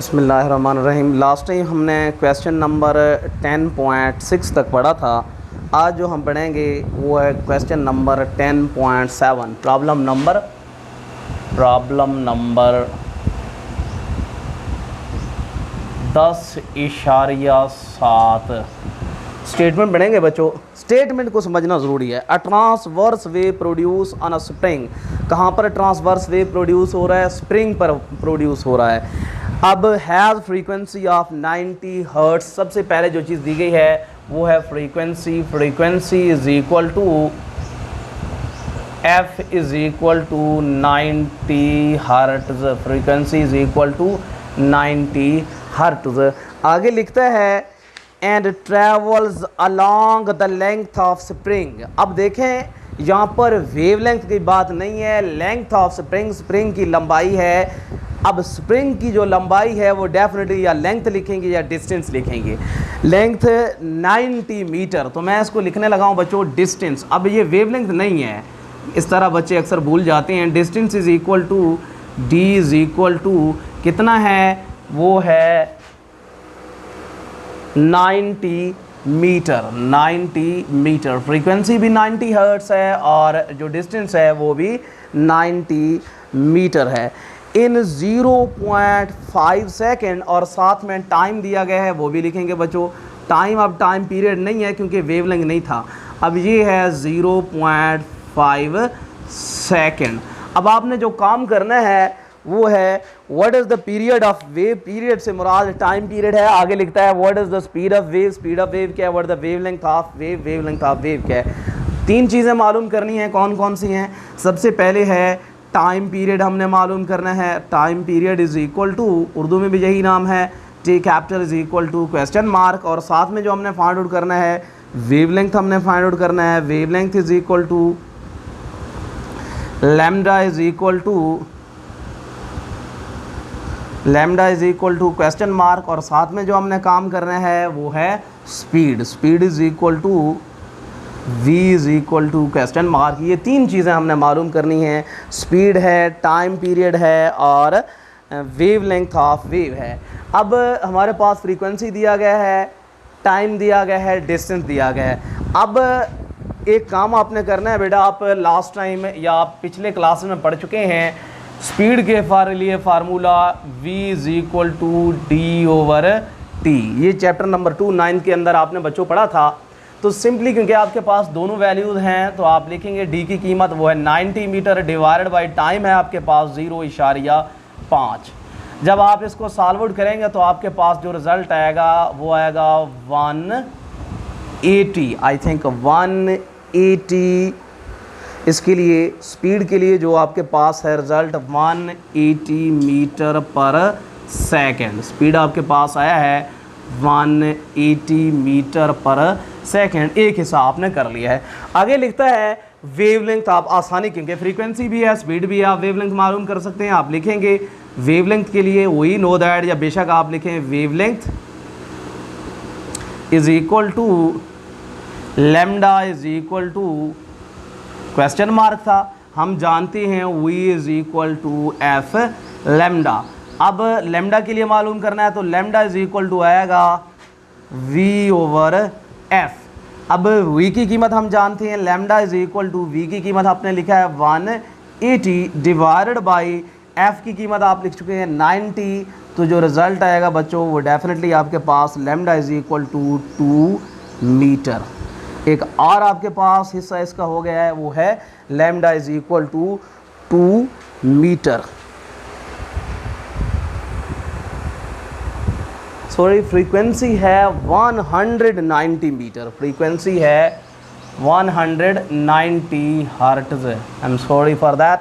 बिस्मिल्लाहिर्रहमानिर्रहीम। Last time हमने question number 10.6 तक पढ़ा था। आज जो हम पढ़ेंगे वो है question number 10.7। Problem number 10.7 statement पढ़ेंगे बच्चों। स्टेटमेंट को समझना ज़रूरी है। A transverse wave produce on a spring. कहाँ पर ट्रांसवर्स वेव प्रोड्यूस हो रहा है? स्प्रिंग पर प्रोड्यूस हो रहा है। अब हैज़ फ्रीक्वेंसी ऑफ 90 हर्ट्ज। सबसे पहले जो चीज़ दी गई है वो है frequency is equal to f is equal to 90 hertz. Frequency is equal to 90 hertz. आगे लिखता है and travels along the length of spring. अब देखें यहाँ पर वेवलेंथ की बात नहीं है, लेंथ ऑफ स्प्रिंग की लंबाई है। अब स्प्रिंग की जो लंबाई है वो डेफिनेटली या लेंथ लिखेंगे या डिस्टेंस लिखेंगे। लेंथ 90 मीटर, तो मैं इसको लिखने लगा हूँ बच्चों डिस्टेंस। अब ये वेवलेंथ नहीं है, इस तरह बच्चे अक्सर भूल जाते हैं। Distance is equal to d is equal to कितना है? वो है 90 मीटर। फ्रीक्वेंसी भी 90 हर्ट्ज है और जो डिस्टेंस है वो भी 90 मीटर है। इन 0.5 सेकेंड और साथ में टाइम दिया गया है वो भी लिखेंगे बच्चों। टाइम अब टाइम पीरियड नहीं है क्योंकि वेवलेंथ नहीं था। अब ये है 0.5 सेकेंड। अब आपने जो काम करना है वो है what is the period of wave. Period से मुराद टाइम पीरियड है। आगे लिखता है what is the speed of wave. Speed of wave क्या है? What is the wavelength of wave. Wavelength of wave क्या है? तीन चीज़ें मालूम करनी है। कौन कौन सी हैं? सबसे पहले है टाइम पीरियड हमने मालूम करना है। Time period is equal to, Urdu में भी यही नाम है, T capital is equal to question mark. और साथ में जो हमने फाइंड आउट करना है वेवलेंथ हमने फाइंड आउट करना है। Wavelength is equal to lambda is equal to question mark. और साथ में जो हमने काम करना है वो है speed is equal to v is equal to question mark. ये तीन चीज़ें हमने मालूम करनी है। स्पीड है, टाइम पीरियड है और वेवलेंथ ऑफ वेव है। अब हमारे पास फ्रीक्वेंसी दिया गया है, टाइम दिया गया है, डिस्टेंस दिया गया है। अब एक काम आपने करना है बेटा, आप लास्ट टाइम या आप पिछले क्लास में पढ़ चुके हैं स्पीड के लिए formula v is equal to d over t. ये चैप्टर नंबर 2 9 के अंदर आपने बच्चों पढ़ा था। तो सिंपली क्योंकि आपके पास दोनों वैल्यूज़ हैं तो आप लिखेंगे डी की कीमत वो है 90 मीटर डिवाइडेड बाई टाइम है आपके पास 0.5। जब आप इसको सॉल्व आउट करेंगे तो आपके पास जो रिज़ल्ट आएगा वो आएगा 180। I think 180। इसके लिए स्पीड के लिए जो आपके पास है रिज़ल्ट 180 मीटर पर सेकेंड। स्पीड आपके पास आया है 180 मीटर पर सेकेंड। एक हिस्सा आपने कर लिया है। आगे लिखता है वेवलेंथ। आप आसानी, क्योंकि फ्रीक्वेंसी भी है स्पीड भी है, आप वेवलेंथ मालूम कर सकते हैं। आप लिखेंगे वेवलेंथ के लिए वही नो दैट या बेशक आप लिखें wavelength is equal to lambda is equal to question mark था। हम जानते हैं v is equal to f lambda. अब लैम्डा के लिए मालूम करना है तो लैम्डा इज इक्वल टू आएगा वी ओवर एफ। अब वी की कीमत हम जानते हैं, lambda is equal to v की कीमत आपने लिखा है 180 डिवाइडेड बाई एफ की कीमत आप लिख चुके हैं 90। तो जो रिज़ल्ट आएगा बच्चों वो डेफिनेटली आपके पास lambda is equal to 2 metre. एक और आपके पास हिस्सा इसका हो गया है वो है lambda is equal to 2 metre. Sorry, frequency है 190 मीटर। फ्रीक्वेंसी है 190 hertz. I am sorry for that.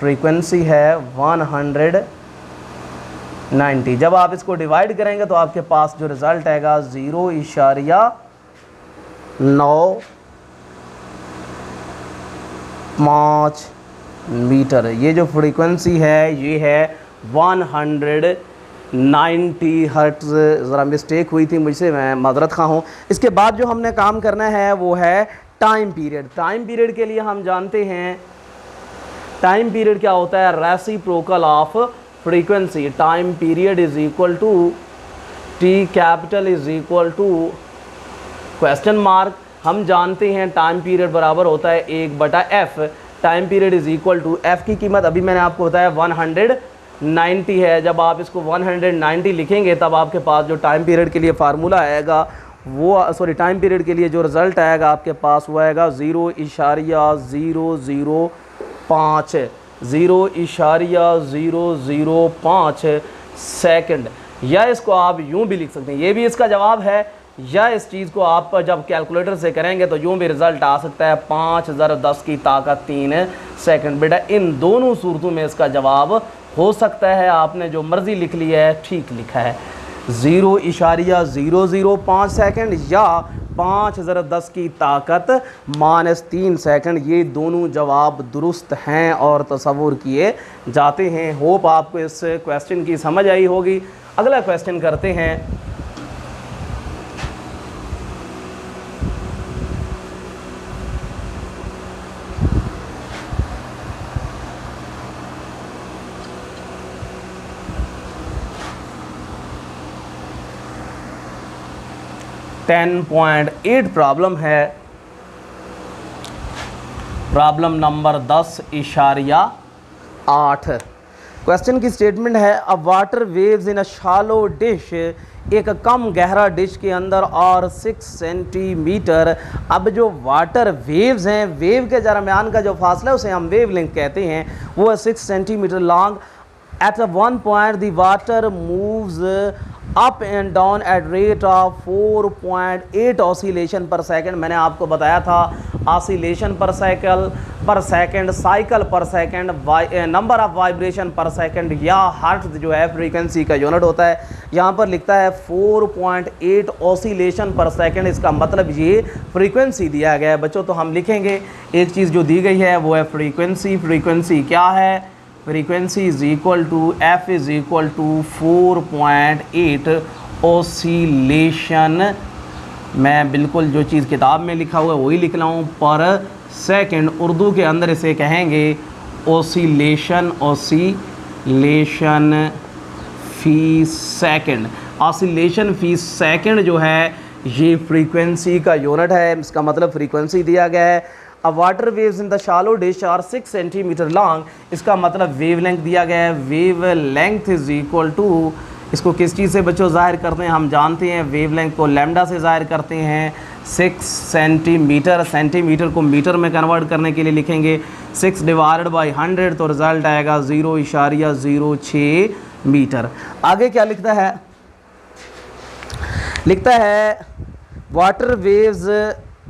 Frequency है 190। जब आप इसको डिवाइड करेंगे तो आपके पास जो रिज़ल्ट आएगा 0.95 मीटर। ये जो फ्रीक्वेंसी है ये है 190 हर्ट्ज। ज़रा मिस्टेक हुई थी मुझसे, मैं माज़रत खा हूँ। इसके बाद जो हमने काम करना है वो है टाइम पीरियड। टाइम पीरियड के लिए हम जानते हैं टाइम पीरियड क्या होता है? Reciprocal of frequency, time period is equal to T capital is equal to question mark. हम जानते हैं टाइम पीरियड बराबर होता है 1/f। Time period is equal to f की कीमत अभी मैंने आपको बताया 190 है। जब आप इसको 190 लिखेंगे तब आपके पास जो टाइम पीरियड के लिए फार्मूला आएगा वो टाइम पीरियड के लिए जो रिज़ल्ट आएगा आपके पास वो आएगा 0.005 0.005 सेकंड। या इसको आप यूं भी लिख सकते हैं, ये भी इसका जवाब है, या इस चीज़ को आप जब कैलकुलेटर से करेंगे तो यूं भी रिज़ल्ट आ सकता है 5 × 10 की ताकत 3 सेकंड। बेटा इन दोनों सूरतों में इसका जवाब हो सकता है, आपने जो मर्ज़ी लिख लिया है ठीक लिखा है, 0.005 सेकंड या 5 × 10 की ताकत -3 सेकंड। ये दोनों जवाब दुरुस्त हैं और तसव्वुर किए जाते हैं। होप आपको इस क्वेश्चन की समझ आई होगी। अगला क्वेश्चन करते हैं। टेन 10.8 प्रॉब्लम है, प्रॉब्लम नंबर 10.8। क्वेश्चन की स्टेटमेंट है, अ water waves in a shallow dish, एक कम गहरा डिश के अंदर और 6 सेंटीमीटर। अब जो वाटर वेव्स हैं, वेव के दरमियान का जो फासला है उसे हम वेव लेंथ कहते हैं, वो है 6 centimetre long. At one point the water moves up and down at rate of 4.8 oscillation per second. मैंने आपको बताया था oscillation per second, cycle per second, number of vibration per second या हर्ट्ज जो है फ्रीक्वेंसी का यूनिट होता है। यहाँ पर लिखता है 4.8 ऑसिलेशन पर सेकंड, इसका मतलब ये फ्रीक्वेंसी दिया गया है बच्चों। तो हम लिखेंगे एक चीज़ जो दी गई है वो है फ्रीक्वेंसी। फ्रीक्वेंसी क्या है? Frequency is equal to f is equal to 4.8 oscillation. मैं बिल्कुल जो चीज़ किताब में लिखा हुआ है वही लिख रहा हूँ, पर सेकंड। उर्दू के अंदर इसे कहेंगे ऑसिलेशन, ऑसिलेशन फी सेकंड। ऑसिलेशन फी सेकंड जो है ये फ्रीक्वेंसी का यूनिट है, इसका मतलब फ्रीक्वेंसी दिया गया है। अब water waves in the shallow dish are 6 centimetre long, इसका मतलब वेव लेंथ दिया गया है। Wave length is equal to, इसको किस चीज़ से बच्चों ज़ाहिर करते हैं? हम जानते हैं वेव लेंथ को लैम्डा से ज़ाहिर करते हैं। 6 सेंटीमीटर, सेंटीमीटर को मीटर में कन्वर्ट करने के लिए लिखेंगे 6 / 100, तो रिज़ल्ट आएगा 0.06 मीटर। आगे क्या लिखता है? लिखता है water waves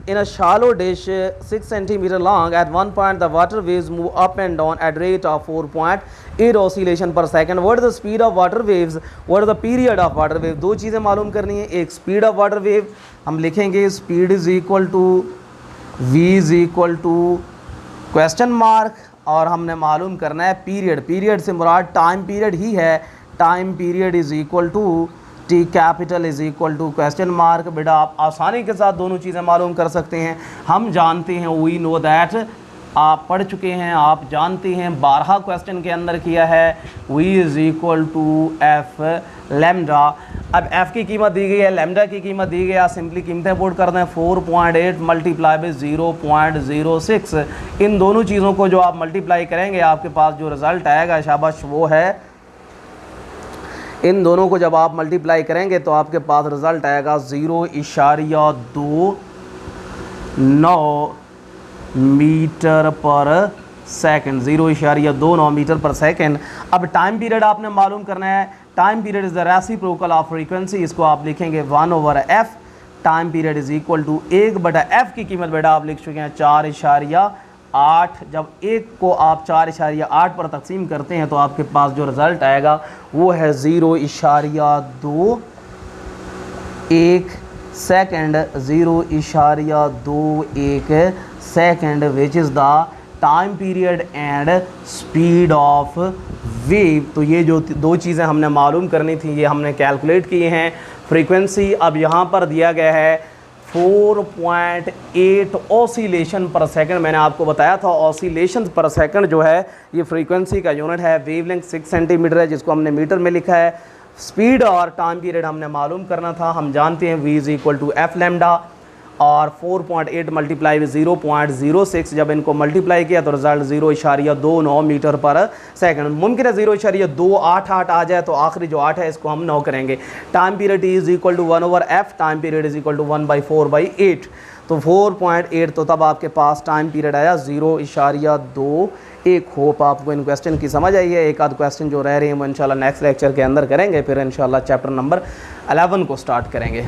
in a shallow dish 6 centimeter long, at one point the water waves move up and down at rate of 4.8 oscillation per second. What is the speed of water waves? What is the period of water wave? दो चीज़ें मालूम करनी है। एक speed of water wave, हम लिखेंगे speed is equal to v is equal to question mark, और हमने मालूम करना है पीरियड। पीरियड से मुराद टाइम पीरियड ही है। Time period is equal to T capital is equal to question mark. बेटा आप आसानी के साथ दोनों चीज़ें मालूम कर सकते हैं। हम जानते हैं, वी नो दैट, आप पढ़ चुके हैं, आप जानते हैं, 12 क्वेश्चन के अंदर किया है। V is equal to f lambda. अब एफ़ की कीमत दी गई है, लैम्डा की कीमत दी गई है, आप सिंपली कीमतें पुट कर दें। 4.8 मल्टीप्लाई बाई 0.06, इन दोनों चीज़ों को जो आप मल्टीप्लाई करेंगे आपके पास जो रिज़ल्ट आएगा शाबाश वो है, इन दोनों को जब आप मल्टीप्लाई करेंगे तो आपके पास रिज़ल्ट आएगा 0.29 metre per second. 0.29 metre per second. अब टाइम पीरियड आपने मालूम करना है। Time period is the reciprocal of frequency, इसको आप लिखेंगे 1/f। Time period is equal to 1/f की कीमत बेटा आप लिख चुके हैं 4.8। जब एक को आप 4.8 पर तकसीम करते हैं तो आपके पास जो रिज़ल्ट आएगा वो है 0.21 second. 0.21 second which is the time period and speed of wave. तो ये जो दो चीज़ें हमने मालूम करनी थी ये हमने कैलकुलेट किए हैं। फ्रीक्वेंसी अब यहाँ पर दिया गया है 4.8 ऑसिलेशन पर सेकंड। मैंने आपको बताया था ऑसिलेशन पर सेकंड जो है ये फ्रीक्वेंसी का यूनिट है। वेवलेंथ 6 सेंटीमीटर है जिसको हमने मीटर में लिखा है। स्पीड और टाइम पीरियड हमने मालूम करना था। हम जानते हैं v is equal to f lambda और 4.8 मल्टीप्लाई विद 0.06, जब इनको मल्टीप्लाई किया तो रिजल्ट 0.29 मीटर पर सेकंड। मुमकिन है 0.288 आ जाए, तो आखिरी जो 8 है इसको हम 9 करेंगे। Time period is equal to 1/f, time period is equal to 1/4/8, तो 4.8, तो तब आपके पास टाइम पीरियड आया 0.21। होप आपको इन क्वेश्चन की समझ आई है। एक आध क्वेश्चन जो रह रहे हैं वो इंशाल्लाह नेक्स्ट लेक्चर के अंदर करेंगे, फिर इंशाल्लाह चैप्टर नंबर 11 को स्टार्ट करेंगे।